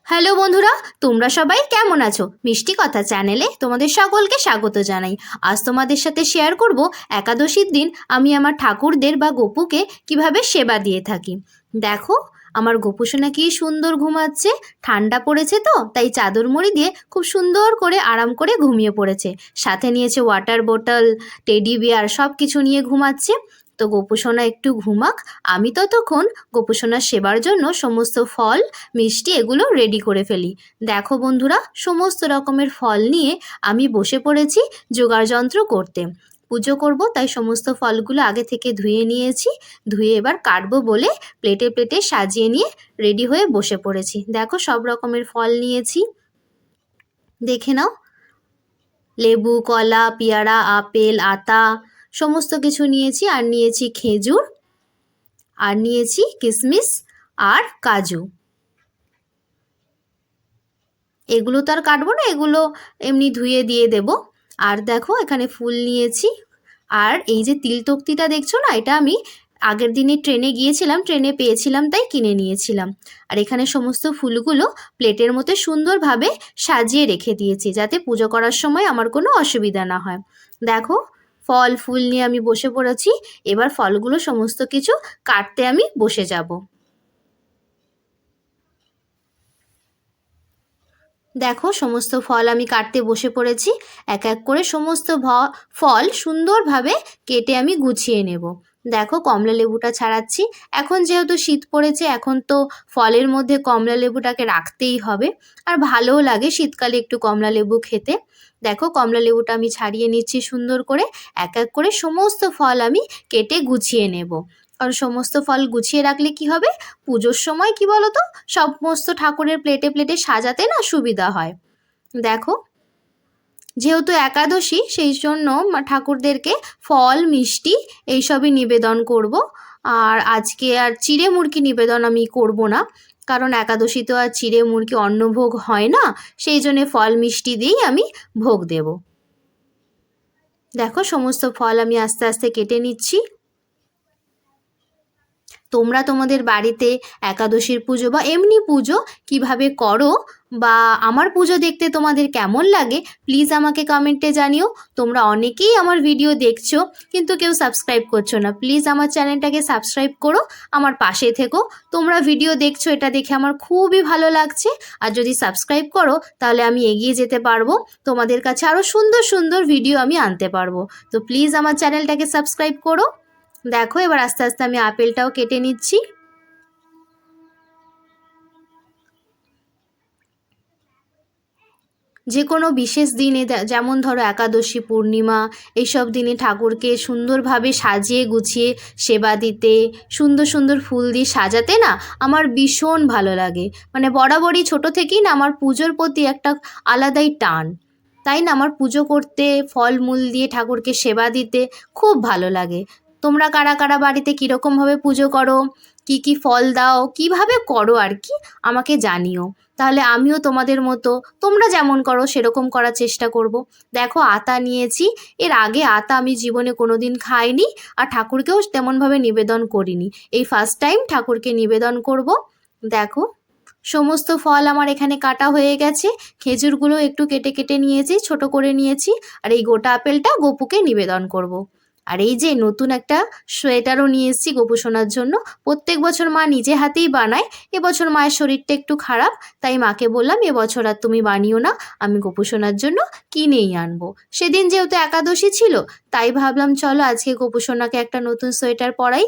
Hello বন্ধুরা, তোমরা সবাই কেমন আছো? মিষ্টি কথা চ্যানেলে তোমাদের সকলকে স্বাগত জানাই। আজ তোমাদের সাথে শেয়ার করব একাদশীর দিন আমি আমার ঠাকুরদের বা গপুকে কিভাবে সেবা দিয়ে থাকি। দেখো, আমার গোপুসোনা কি সুন্দর ঘুমাচ্ছে। ঠান্ডা পড়েছে তো তাই চাদর মুড়ি দিয়ে খুব সুন্দর করে আরাম করে ঘুমিয়ে পড়েছে। সাথে নিয়েছে ওয়াটার বোতল, টেডি বিয়ার, সব কিছু নিয়ে ঘুমাচ্ছে। তো গোপুসোনা একটু ঘুমাক, আমি ততক্ষণ গোপুসোনার সেবার জন্য সমস্ত ফল, মিষ্টি এগুলো রেডি করে ফেলি। দেখো বন্ধুরা, সমস্ত রকমের ফল নিয়ে আমি বসে পড়েছি যোগাড়যন্ত্র করতে। পুজো করব তাই সমস্ত ফলগুলো আগে থেকে ধুয়ে নিয়েছি। ধুয়ে এবার কাটবো বলে প্লেটে প্লেটে সাজিয়ে নিয়ে রেডি হয়ে বসে পড়েছি। দেখো, সব রকমের ফল নিয়েছি, দেখে নাও। লেবু, কলা, পেয়ারা, আপেল, আতা সমস্ত কিছু নিয়েছি। আর নিয়েছি খেজুর, আর নিয়েছি কিশমিশ আর কাজু। এগুলো তো আর কাটবো না, এগুলো এমনি ধুয়ে দিয়ে দেব। আর দেখো, এখানে ফুল নিয়েছি। আর এই যে তিল তক্তিটা দেখছো না, এটা আমি আগের দিনে ট্রেনে গিয়েছিলাম, ট্রেনে পেয়েছিলাম তাই কিনে নিয়েছিলাম। আর এখানে সমস্ত ফুলগুলো প্লেটের মধ্যে সুন্দরভাবে সাজিয়ে রেখে দিয়েছি যাতে পুজো করার সময় আমার কোনো অসুবিধা না হয়। দেখো, ফল ফুল নিয়ে আমি বসে পড়েছি। এবার ফলগুলো সমস্ত কিছু কাটতে আমি বসে যাব। দেখো, সমস্ত ফল আমি কাটতে বসে পড়েছি। এক এক করে সমস্ত ফল সুন্দরভাবে কেটে আমি গুছিয়ে নেব। দেখো, কমলা লেবুটা ছাড়াচ্ছি। এখন যেহেতু শীত পড়েছে, এখন তো ফলের মধ্যে কমলা লেবুটাকে রাখতেই হবে। আর ভালোও লাগে শীতকালে একটু কমলা লেবু খেতে। দেখো, কমলা লেবুটা আমি ছাড়িয়ে নিচ্ছি সুন্দর করে। এক এক করে সমস্ত ফল আমি কেটে গুছিয়ে নেব। কারণ সমস্ত ফল গুছিয়ে রাখলে কি হবে, পুজোর সময় কি বলো তো, সমস্ত ঠাকুরের প্লেটে প্লেটে সাজাতে না সুবিধা হয়। দেখো, যেহেতু একাদশী সেই জন্য ঠাকুরদেরকে ফল মিষ্টি এইসবই নিবেদন করব। আর আজকে আর চিড়ে মুড়কি নিবেদন আমি করব না, কারণ একাদশী তো আর চিড়ে মুড়কি অন্নভোগ হয় না। সেই জন্যে ফল মিষ্টি দিয়েই আমি ভোগ দেব। দেখো, সমস্ত ফল আমি আস্তে আস্তে কেটে নিচ্ছি। তোমরা তোমাদের বাড়িতে একাদশীর পুজো বা এমনি পুজো কিভাবে করো, বা আমার পুজো দেখতে তোমাদের কেমন লাগে, প্লিজ আমাকে কমেন্টে জানিও। তোমরা অনেকেই আমার ভিডিও দেখছো কিন্তু কেউ সাবস্ক্রাইব করছো না। প্লিজ আমার চ্যানেলটাকে সাবস্ক্রাইব করো, আমার পাশে থেকো। তোমরা ভিডিও দেখছো, এটা দেখে আমার খুবই ভালো লাগছে। আর যদি সাবস্ক্রাইব করো তাহলে আমি এগিয়ে যেতে পারবো, তোমাদের কাছে আরও সুন্দর সুন্দর ভিডিও আমি আনতে পারবো। তো প্লিজ আমার চ্যানেলটাকে সাবস্ক্রাইব করো। দেখো, এবার আস্তে আস্তে আমি আপেলটাও কেটে নিচ্ছি। যে কোনো বিশেষ দিনে, যেমন ধরো একাদশী, পূর্ণিমা, এইসব দিনে ঠাকুরকে সুন্দরভাবে সাজিয়ে গুছিয়ে সেবা দিতে, সুন্দর সুন্দর ফুল দিয়ে সাজাতে না আমার ভীষণ ভালো লাগে। মানে বরাবরই ছোট থেকেই না আমার পুজোর প্রতি একটা আলাদাই টান। তাই না, আমার পুজো করতে, ফলমূল দিয়ে ঠাকুরকে সেবা দিতে খুব ভালো লাগে। তোমরা কারা কারা বাড়িতে কীরকমভাবে পুজো করো, কি কি ফল দাও, কিভাবে করো আর কি, আমাকে জানিও। তাহলে আমিও তোমাদের মতো, তোমরা যেমন করো সেরকম করার চেষ্টা করব। দেখো, আতা নিয়েছি। এর আগে আতা আমি জীবনে কোনো দিন খাইনি, আর ঠাকুরকেও তেমনভাবে নিবেদন করিনি। এই ফার্স্ট টাইম ঠাকুরকে নিবেদন করব। দেখো, সমস্ত ফল আমার এখানে কাটা হয়ে গেছে। খেজুরগুলো একটু কেটে কেটে নিয়েছি, ছোট করে নিয়েছি। আর এই গোটা আপেলটা গপুকে নিবেদন করব। আর এই যে নতুন একটা সোয়েটারও নিয়ে এসেছি গপু সোনার জন্য। প্রত্যেক বছর মা নিজে হাতেই বানায়, এবছর মায়ের শরীরটা একটু খারাপ, তাই মাকে বললাম এবছর আর তুমি বানিও না, আমি গপু সোনার জন্য কিনেই আনবো। সেদিন যেহেতু একাদশী ছিল, তাই ভাবলাম চলো আজকে গপু সোনাকে একটা নতুন সোয়েটার পরাই।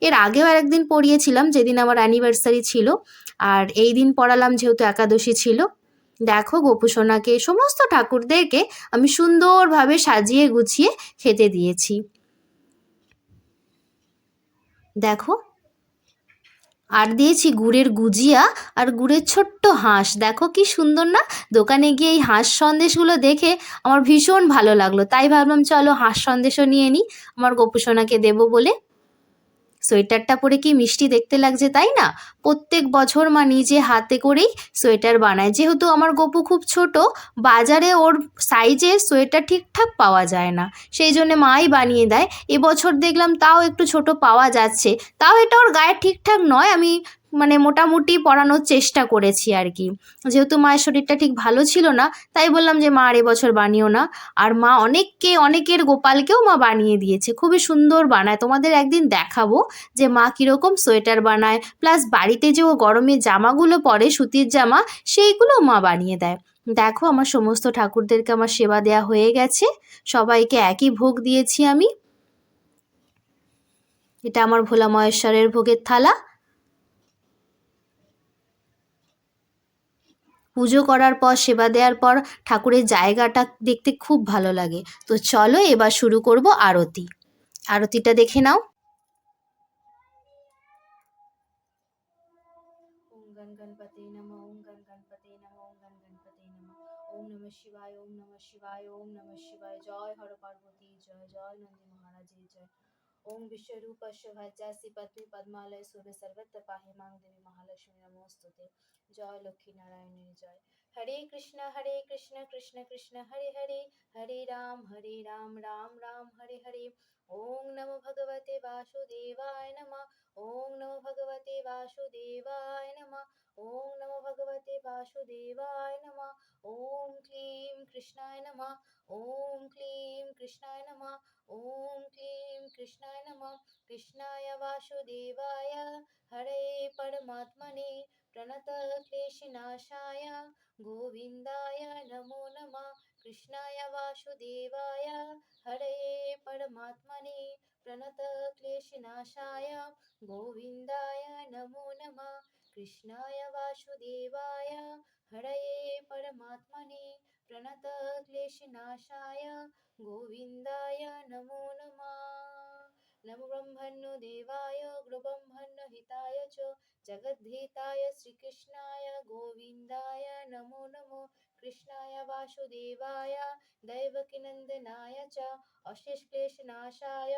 এর আগেও আরেকদিন পরিয়েছিলাম যেদিন আমার অ্যানিভার্সারি ছিল, আর এই দিন পরালাম যেহেতু একাদশী ছিল। দেখো, গপু সোনাকে সমস্ত ঠাকুরদেরকে আমি সুন্দরভাবে সাজিয়ে গুছিয়ে খেতে দিয়েছি। দেখো, আর দিয়েছি গুড়ের গুজিয়া আর গুড়ের ছোট্ট হাঁস। দেখো কি সুন্দর না। দোকানে গিয়ে এই হাঁস সন্দেশগুলো দেখে আমার ভীষণ ভালো লাগলো, তাই ভাবলাম চলো হাঁস সন্দেশও নিয়ে নিই আমার গপু সোনাকে দেবো বলে। সোয়েটারটা পরে কি মিষ্টি দেখতে লাগছে, তাই না? প্রত্যেক বছর মা নিজে হাতে করেই সোয়েটার বানায়। যেহেতু আমার গপু খুব ছোট, বাজারে ওর সাইজের সোয়েটার ঠিকঠাক পাওয়া যায় না, সেই জন্য মাই বানিয়ে দেয়। এবছর দেখলাম তাও একটু ছোট পাওয়া যাচ্ছে, তাও এটা ওর গায়ে ঠিকঠাক নয়। আমি মানে মোটামুটি পড়ানোর চেষ্টা করেছি আর কি। যেহেতু মায়ের শরীরটা ঠিক ভালো ছিল না, তাই বললাম যে মা আর এবছর বানিও না। আর মা অনেকের গোপালকেও মা বানিয়ে দিয়েছে, খুবই সুন্দর বানায়। তোমাদের একদিন দেখাবো যে মা কীরকম সোয়েটার বানায়, প্লাস বাড়িতে যে ও গরমের জামাগুলো পরে সুতির জামা, সেইগুলো মা বানিয়ে দেয়। দেখো আমার সমস্ত ঠাকুরদেরকে আমার সেবা দেয়া হয়ে গেছে, সবাইকে একই ভোগ দিয়েছি আমি। এটা আমার ভোলা মহেশ্বরের ভোগের থালা। পুজো করার পর, সেবা দেওয়ার পর ঠাকুরের জায়গাটা দেখতে খুব ভালো লাগে। তো চলো এবার শুরু করব আরতি। আরতিটা দেখে নাও। ওম গণ গণপতে নমঃ, ওম গণ গণপতে নমঃ, ওম গণ গণপতে নমঃ। ওম নমঃ শিবায়, ওম নমঃ শিবায়, ওম নমঃ শিবায়। জয় হর পার্বতী জয়, জয় নন্দী মহারাজের জয়। ওম বিশ্বরূপস্য ভজ্জাসি পদ্মে পদ্মালয় শুভে সর্বত্র পাহি মাং দেবী মহালক্ষ্মী নমোস্তুতে। জয় লক্ষ্মী নারায়ণের জয়। হরে কৃষ্ণ কৃষ্ণ কৃষ্ণ হরে হরে, হরে রাম রাম রাম হরে হরে। ওম নমো ভগবতে বাসুদেবায় নমঃ। ওম নমো ভগবতে বাসুদেবায় নমঃ। ওম নমো ভগবতে বাসুদেবায় নমঃ। ওম ক্লীং কৃষ্ণায় নমঃ। ওম ক্লীং কৃষ্ণায় নমঃ। ওম ক্লীং কৃষ্ণায় নমঃ। কৃষ্ণায় বাসুদেবায় হরে পরমাত্মনে প্রণতক্লেশনাশায় গোবিন্দায় নমো নমঃ। কৃষ্ণায় বাসুদেবায় হরে পরমাত্মনে প্রণতক্লেশনাশায় গোবিন্দায় নমো নমঃ। কৃষ্ণায় বাসুদেবায় হরে পরমাত্মনে প্রণতক্লেশনাশায় গোবিন্দায় নমো নমঃ। নমো ব্রহ্মণ্য দেবায় ব্রহ্মণ্য হিতায় চ জগদ্ধিতায় শ্রীকৃষ্ণায় গোবিন্দায় নমো নমঃ। কৃষ্ণায় বাসুদেবায় দেবকীনন্দনায় চ অশেষ ক্লেশনাশায়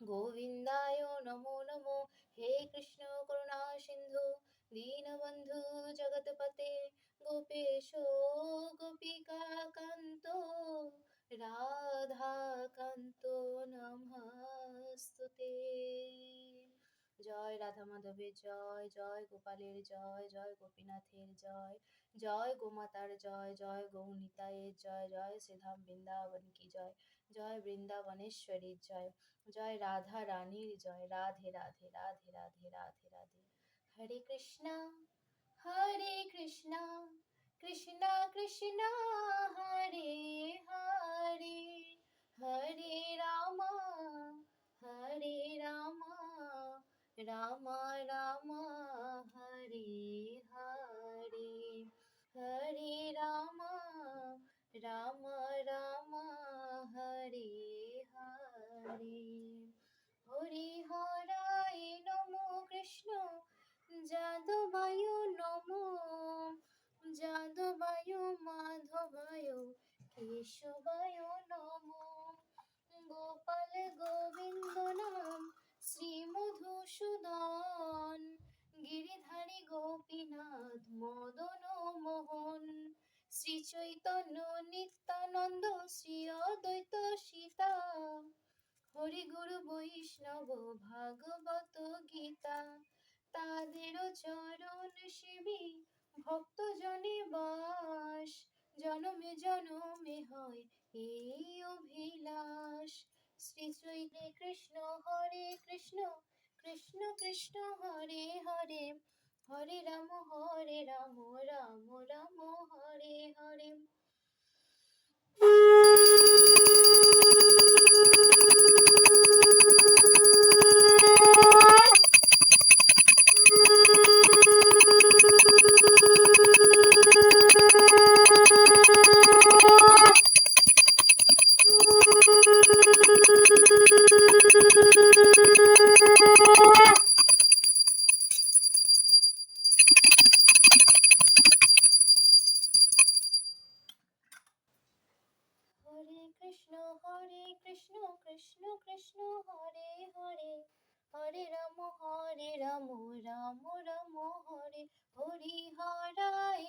গোবিন্দায় নমো নমঃ। হে কৃষ্ণ করুণা সিন্ধু দীনবন্ধু জগৎপতে গোপেশ গোপিকা কান্ত রাধা কান্ত নমস্তুতে। জয় রাধা মাধবের জয়, জয় গোপালের জয়, জয় গোপীনাথের জয়, জয় গোমাতার জয়, জয় গৌনিতায়ের জয়, জয় শ্রীধাম বৃন্দাবন কি জয়, জয় বৃন্দাবনেশ্বরীর জয়, জয় রাধা রানীর জয়। রাধে রাধে রাধে রাধে রাধে রাধে। হরে কৃষ্ণ কৃষ্ণ কৃষ্ণ হরে হরে, হরে রাম রাম রাম হরে হরে, হরে রাম রাম হরে হরে। হরি হরায় নমো কৃষ্ণ যাদবায় নমো, যাদবায় মাধবায় কেশবায় নমো। গোপাল গোবিন্দ নাম শ্রী মধুসূদন, গিরিধারী গোপীনাথ মদন মোহন। শ্রী চৈতন্য নিত্যানন্দ শ্রী অদ্বৈত সীতা, হরি গুরু বৈষ্ণব ভাগবত গীতা। তাদের চরণ সেবী ভক্ত জনে বাস, জনমে জনমে হয় এই অভিলাষ। শ্রী চৈতন্য কৃষ্ণ কৃষ্ণ কৃষ্ণ হরে হরে, হরে রাম রাম রাম হরে হরে। হরে কৃষ্ণ কৃষ্ণ কৃষ্ণ হরে হরে, হরে রাম রাম রাম হরে। হরি হরায়